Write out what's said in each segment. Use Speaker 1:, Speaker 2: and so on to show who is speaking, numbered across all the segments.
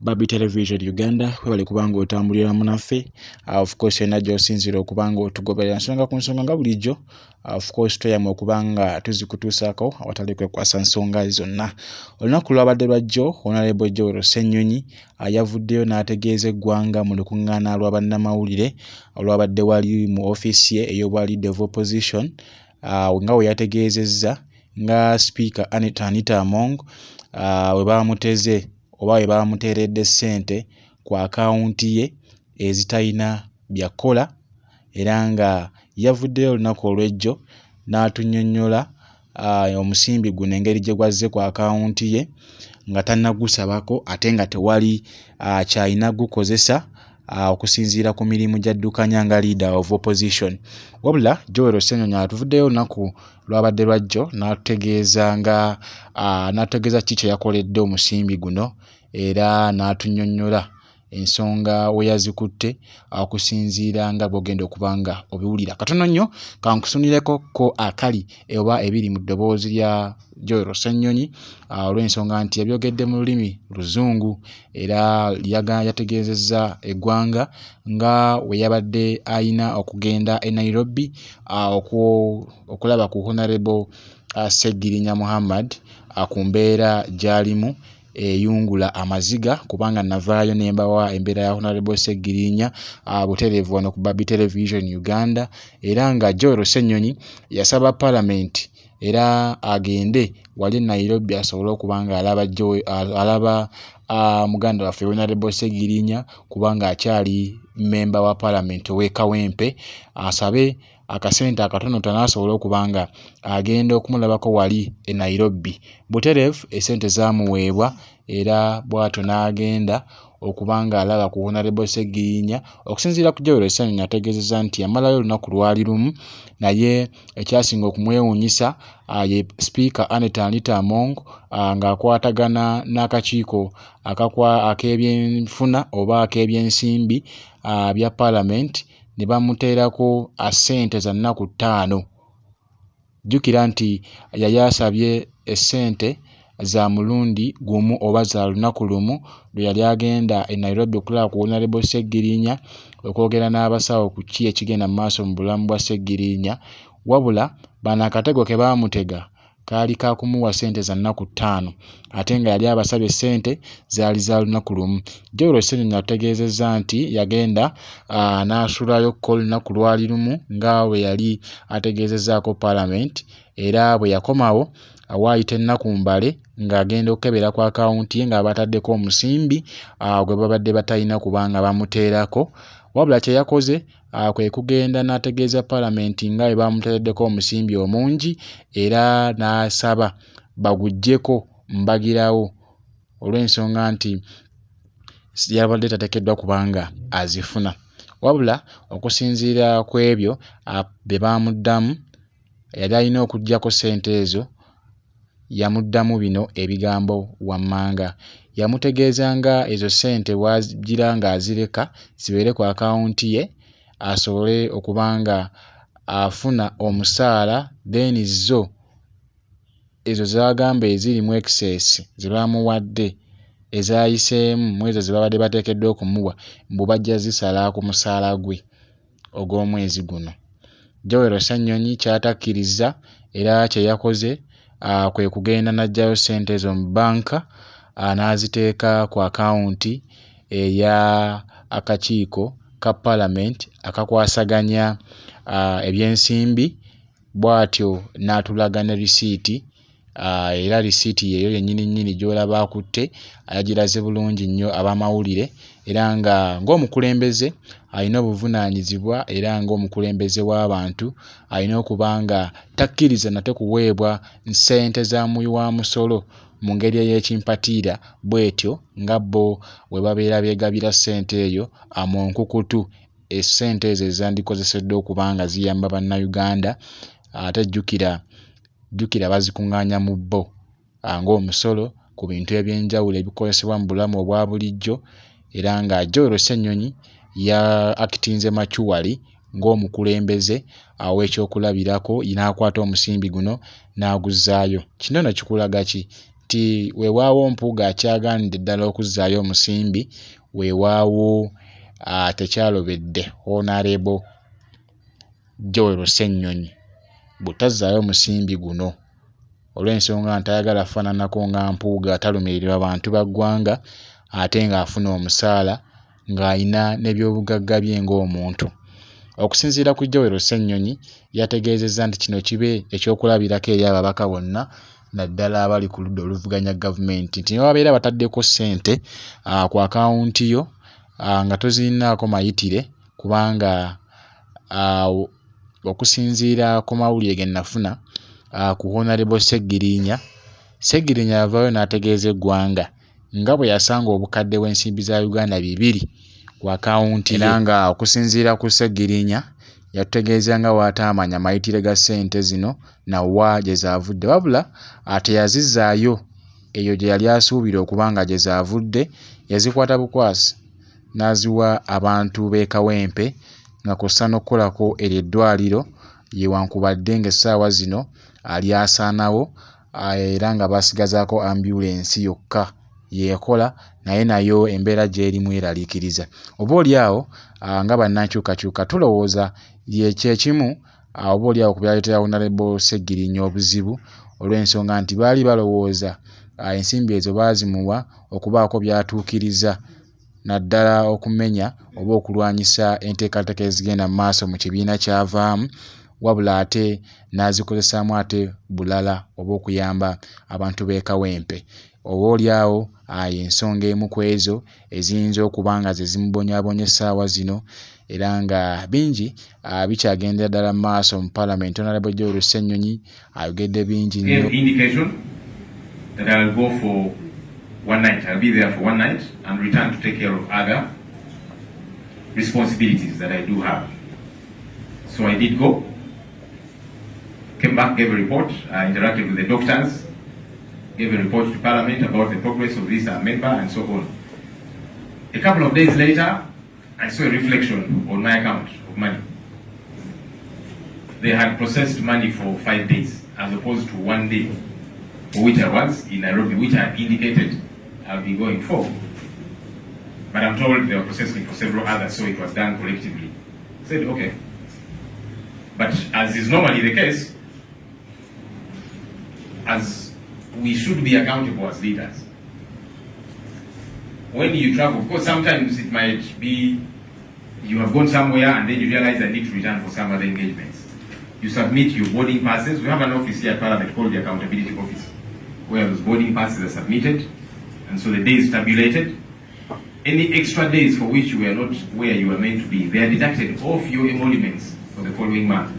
Speaker 1: Baby Television Uganda webale kubanga otambulira munaffe. Of course ena gy'osinzira okubanga otugoberera nsonga ku nsonga nga bulijjo. Of course toyama okubanga tuzikutuusaako awatali kwekwasa nsonga zonna. Olunaku lwabadde lwajjo Honorable Joel Ssenyonyi yavuddeyo n'ategeeza eggwanga mu lukuŋŋaana lwa bannamawulire olwabadde wali mu ofiisi ye ey'obwalidde of opposition nga we yategeezezza nga Speaker Anitah Among we baamuteze oba we baamuteeredde ssente ku akawunti ye ezitalina byakola, era nga yavuddeyo olunaku olw'ejjo n'atunnyonnyola omusimbi guno engeri gye gwazze ku akawunti ye nga tannagusabako ate nga tewali kyalina gukozesa okusinziira ku mirimu gy'addukanya nga leader of opposition. Wabula Joel Ssenyonyi atuvuddeyo olunaku lwabadde lwajjo n'ategeeza ki kye yakoledde omusimbi guno era n'atunnyonnyola ensonga we yazikutte okusinziira nga bw'ogenda okubanga obiwulira. Katono nnyo kankusunireko ko akali oba ebiri mu ddoboozi lya Joel Ssenyonyi olw'ensonga nti yabyogedde mu lulimi Luzungu era yategeezezza eggwanga nga we yabadde ayina okugenda e Nairobi okulaba ku Honorable Sseggirinya Muhammad ku mbeera gy'alimu eyungula amaziga, kubanga navaayo ne mbawa embeera ya Honorable Sseggirinya butereevu wano ku Baby Television Uganda, era nga Joel Ssenyonyi yasaba Parliament era agende wali Nairobi asobole okuba nga alaba muganda waffe Honorable Sseggirinya kubanga akyali member wa Parliament ow'e Kawempe, asabe akasente akatonotono asobole okuba nga agenda okumulabako wali e Nairobi. Butereevu esente zaamuweebwa era bw'atyo n'agenda okuba nga alaba ku Honorable Sseggirinya. Okusinziira ku Joel Ssenyonyi ategeezezza nti yamalayo olunaku lwali lumu, naye ekyasinga okumwewuunyisa ye Speaker Anitah Among ng'akwatagana n'akakiiko ak'ebyenfuna oba ak'ebyensimbi bya Parliament ne bamuteerako ssente za nnaku 5. Jjukira nti yali asabye essente za mulundi gumu oba za lunaku lumu lwe yali agenda e Nairobi okulaba ku Honorable Sseggirinya okwogera n'abasawo ku ki ekigenda mu maaso mu bulamu bwa Sseggirinya. Wabula bano akatego ke baamutega kaali ka kumuwa ssente za nnaku 5 ate nga yali abasabye ssente zaali za lunaku lumu. Joel Ssenyonyi ategeezezza nti yagenda n'asulaayokko olunaku lwali lumu nga bwe yali ategeezezzaako Parliament, era bwe yakomawo waayita ennaku mbale ng'agenda okukebera ku akawunti ye nga bataddeko omusimbi gwe babadde batalina kubanga bamuteerako. Wabula kye yakoze kwe kugenda n'ategeeza Parliament nga bwe bamuteereddeko omusimbi omungi era n'asaba baguggyeko mbagirawo olw'ensonga nti yabadde tateekeddwa kubanga azifuna. Wabula okusinziira ku ebyo bye baamuddamu, yali alina okuggyako ssente ezo. Yamuddamu bino ebigambo wammanga. Yamutegeeza nga ezo ssente wagira ng'azireka zibeere ku akawunti ye asobole okuba nga afuna omusaala, then ezo z'agamba ezirimu excess ze baamuwadde ezayiseemu mu ezo ze babadde bateekeddwa okumuwa mbu bajja zisala ku musaala gwe ogw'omwezi guno. Joel Ssenyonyi ky'atakkiriza era kye yakoze kwe kugenda n'aggyayo ssente ezo mu bbanka n'aziteeka ku akawunti eya akakiiko ka Parliament akakwasaganya ebyensimbi, bw'atyo n'atulaga ne risiiti era risiiti yeeyo yennyini gy'olaba akutte yagiraze bulungi nnyo ab'amawulire, era nga ng'omukulembeze alina obuvunaanyizibwa era ng'omukulembeze w'abantu alina okuba nga takkiriza nate kuweebwa ssente za muwi wa musolo mu ngeri ey'ekimpatiira, bw'etyo nga bo bwe babeera beegabira ssente eyo mu nkukutu. Essente ezo ezandikozeseddwa okuba nga ziyamba bannayuganda, ate jjukira bazikuŋŋaanya mu bbo ng'omusolo ku bintu eby'enjawulo ebikozesebwa mu bulamu obwa bulijjo, era nga Joel Ssenyonyi akitinze machuwali ng'omukulembeze w'ekyokulabirako n'akwata omusimbi guno n'aguzzaayo. Kino ne kikulaga ki? ti weewaawo Mpuuga akyagaanidde ddala okuzzaayo omusimbi weewaawo tekyalobedde Honorable Joel Ssenyonyi butazzaayo omusimbi guno olw'ensonga ntayagala faananako nga Mpuuga atalumirirwa bantu ba ggwanga ate ng'afuna omusaala ng'ayina n'ebyobugagga bye ng'omuntu. Okusinziira ku Joel Ssenyonyi yategeezezza nti kino kibe ekyokulabirako eri ababaka bonna naddala abali ku ludda oluvuganya gavumenti nti newabeera bataddeko ssente ku akawunti yo nga tozirinaako mayitire kubanga okusinziira ku mawulire ge nafuna ku Honorable Sseggirinya yavaayo n'ategeeza eggwanga nga bwe yasanga obukadde bw'ensimbi za Uganda 200 ku akawunti era nga okusinziira ku Sseggirinya yatutegeeza nga bw'ataamanya mayitire ga ssente zino na wa gye zaavudde wabula teyazizzaayo eyo gye yali asuubira okuba nga gye zaavudde yazikwata bukwasi n'aziwa abantu b'e Kawempe nga kw'ossa n'okkolako eryo eddwaliro yewankubadde ng'essaawa zino lyasaanawo era nga baasigazaako ambulensi yokka yeekola naye nayo embeera gy'erimu eraliikiriza. Oboolyawo nga bannankyukakyuka tulowooza kyekimu oboolyawo ku byaleetera Honorable Sseggirinya obuzibu olw'ensonga nti baali balowooza ensimbi ezo baazimuwa okubaako byatuukiriza naddala okumenya oba okulwanyisa enteekateeka ezigenda mu maaso mu kibiina ky'avaamu wabula ate n'azikozesaamu ate bulala oba okuyamba abantu b'e Kawempe. Oboolyawo ensonga emu ku ezo eziyinza okuba nga ze zimubonyabonya essaawa zino era nga bingi bikyagendera ddala mu maaso mu Parliament. Honorable Joel Ssenyonyi ayogedde bingi nnyo.
Speaker 2: That I'll go for one night. I'll be there for one night and return to take care of other responsibilities that I do have. So I did go, came back, gave a report, interacted with the doctors, gave a report to Parliament about the progress of this member and so on. A couple of days later, I saw a reflection on my account of money. They had processed money for 5 days as opposed to 1 day, for which I was in Nairobi, which I had indicated I'll be going for. But I'm told they were processing for several others, so it was done collectively. I said, okay. But as is normally the case, as we should be accountable as leaders. When you travel, because sometimes it might be you have gone somewhere and then you realize I need to return for some other engagements. You submit your boarding passes. We have an office here at Parliament called the Accountability Office, where those boarding passes are submitted, and so the days tabulated. Any extra days for which you were not where you were meant to be, they are deducted off your emoluments for the following month.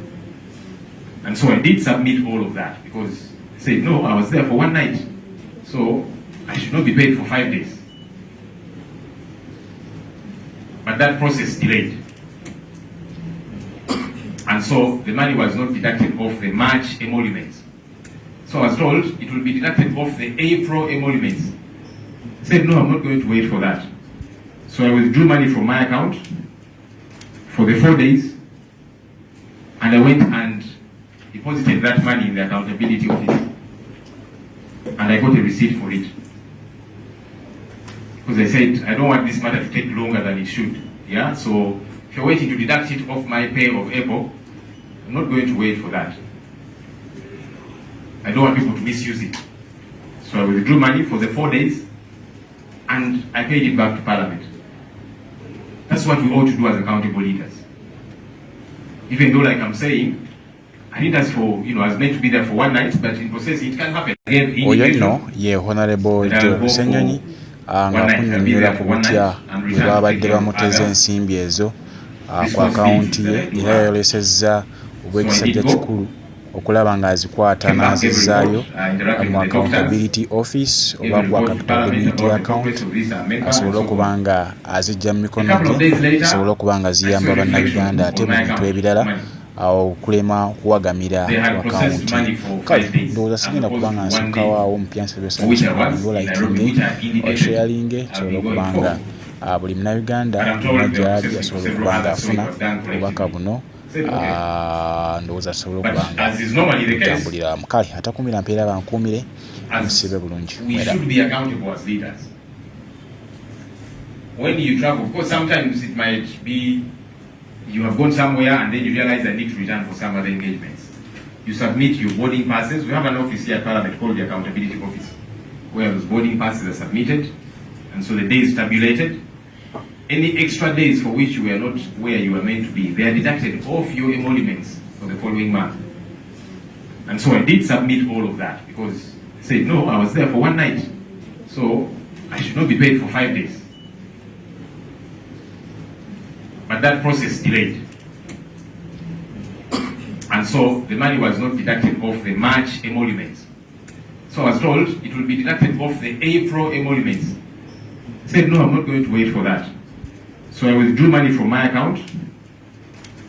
Speaker 2: And so I did submit all of that because I said, no, I was there for one night, so I should not be paid for 5 days. But that process delayed. And so the money was not deducted off the March emoluments. So I was told it will be deducted off the April emoluments. I said, no, I'm not going to wait for that. So I withdrew money from my account for the 4 days, and I went and deposited that money in the accountability office. And I got a receipt for it. Because I said, I don't want this matter to take longer than it should. Yeah, so if you're waiting to deduct it off my pay of April, I'm not going to wait for that. I don't want people to misuse it. So I withdrew money for the 4 days and I paid it back to Parliament. That's what we ought to do as accountable leaders. Even though, like I'm saying, I need us for, I was meant to be there for one night, but in process it can happen.
Speaker 1: Oyo nno ye Honorable Joel Ssenyonyi ng'akunnyonnyola ku butya bwe baabadde bamuteza ensimbi ezo ku akawunti ye era yayolesezza obw'ekisajja kikulu okulaba ng'azikwata n'azizzaayo mu accountability office oba ku accountability account asobole okuba nga azijja mu mikono gye asobole okuba nga ziyamba bannayuganda ate mu bintu ebirala okulema okuwagamira ku akawunti. Kale ndowooza sigenda kuba nga nsukkawo awo mupya nsabyesolaikinge osharinge kisobole okuba nga buli munnayuganda yonna gy'ali asobole okuba nga afuna obubaka buno
Speaker 2: said, okay.
Speaker 1: Ndowooza asobole
Speaker 2: But
Speaker 1: okubanga
Speaker 2: as is normally the case,
Speaker 1: tambuliramu. Kale atakumira mpeera bankuumire musibe bulungi.
Speaker 2: we should be accountable as leaders. When you travel, of course, sometimes it might be you have gone somewhere and then you realize I need to return for some other engagements. You submit your boarding passes. We have an office here at Parliament called the Accountability Office, where those boarding passes are submitted, and so the day is tabulated. Any extra days for which you were not where you were meant to be, they are deducted off your emoluments for the following month. And so I did submit all of that because I said, no, I was there for one night, so I should not be paid for 5 days. But that process delayed. And so the money was not deducted off the March emoluments. So I was told it will be deducted off the April emoluments. I said, no, I'm not going to wait for that. So I withdrew money from my account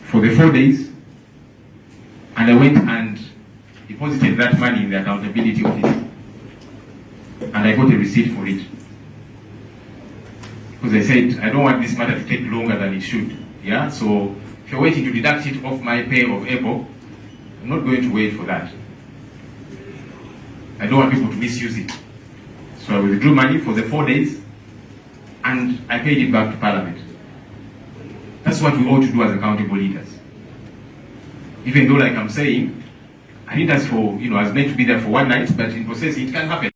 Speaker 2: for the 4 days, and I went and deposited that money in the accountability office. And I got a receipt for it. Because I said, I don't want this matter to take longer than it should. Yeah, so if you're waiting to deduct it off my pay of April, I'm not going to wait for that. I don't want people to misuse it. So I withdrew money for the 4 days, and I paid it back to Parliament. That's what we ought to do as accountable leaders. Even though, like I'm saying, I think that's for, I was meant to be there for one night, but in process it can happen.